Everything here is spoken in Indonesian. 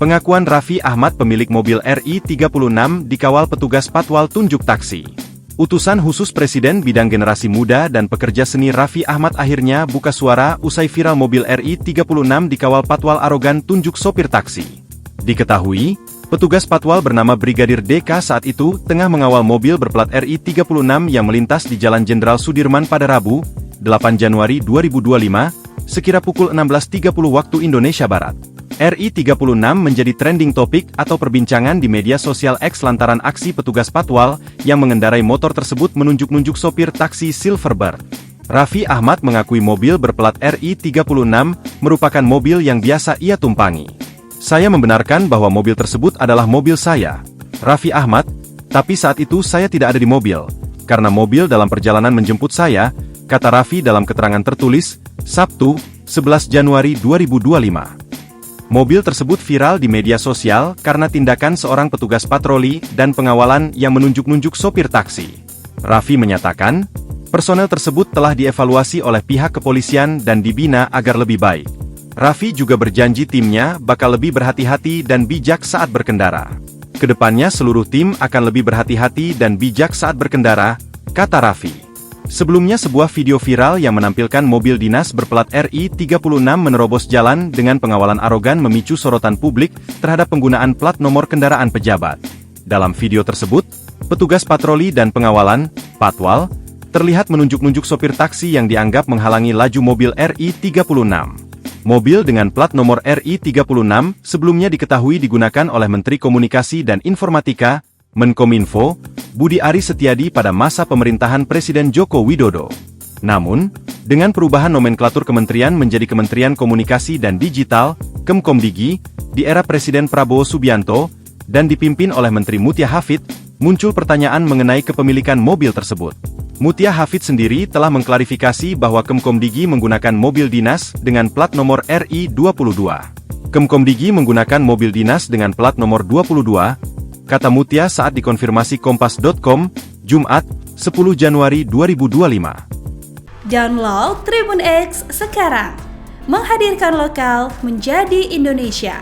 Pengakuan Raffi Ahmad pemilik mobil RI36 dikawal petugas Patwal Tunjuk Taksi. Utusan khusus Presiden bidang generasi muda dan pekerja seni Raffi Ahmad akhirnya buka suara usai viral mobil RI36 dikawal Patwal arogan tunjuk sopir taksi. Diketahui, petugas Patwal bernama Brigadir DK saat itu tengah mengawal mobil berplat RI36 yang melintas di Jalan Jenderal Sudirman pada Rabu, 8 Januari 2025, sekira pukul 16.30 waktu Indonesia Barat. RI36 menjadi trending topik atau perbincangan di media sosial X lantaran aksi petugas Patwal yang mengendarai motor tersebut menunjuk-nunjuk sopir taksi Silverbird. Raffi Ahmad mengakui mobil berplat RI36 merupakan mobil yang biasa ia tumpangi. Saya membenarkan bahwa mobil tersebut adalah mobil saya, Raffi Ahmad, tapi saat itu saya tidak ada di mobil, karena mobil dalam perjalanan menjemput saya, kata Raffi dalam keterangan tertulis, Sabtu, 11 Januari 2025. Mobil tersebut viral di media sosial karena tindakan seorang petugas patroli dan pengawalan yang menunjuk-nunjuk sopir taksi. Raffi menyatakan, personel tersebut telah dievaluasi oleh pihak kepolisian dan dibina agar lebih baik. Raffi juga berjanji timnya bakal lebih berhati-hati dan bijak saat berkendara. Kedepannya seluruh tim akan lebih berhati-hati dan bijak saat berkendara, kata Raffi. Sebelumnya sebuah video viral yang menampilkan mobil dinas berplat RI36 menerobos jalan dengan pengawalan arogan memicu sorotan publik terhadap penggunaan plat nomor kendaraan pejabat. Dalam video tersebut, petugas patroli dan pengawalan, Patwal, terlihat menunjuk-nunjuk sopir taksi yang dianggap menghalangi laju mobil RI36. Mobil dengan plat nomor RI36 sebelumnya diketahui digunakan oleh Menteri Komunikasi dan Informatika, Menkominfo, Budi Aris Setiadi pada masa pemerintahan Presiden Joko Widodo. Namun, dengan perubahan nomenklatur kementerian menjadi Kementerian Komunikasi dan Digital, Kemkomdigi, di era Presiden Prabowo Subianto, dan dipimpin oleh Menteri Mutia Hafid, muncul pertanyaan mengenai kepemilikan mobil tersebut. Mutia Hafid sendiri telah mengklarifikasi bahwa Kemkomdigi menggunakan mobil dinas dengan plat nomor RI22. Kemkomdigi menggunakan mobil dinas dengan plat nomor 22, kata Mutia saat dikonfirmasi Kompas.com, Jumat, 10 Januari 2025. Download Tribun X sekarang, menghadirkan lokal menjadi Indonesia.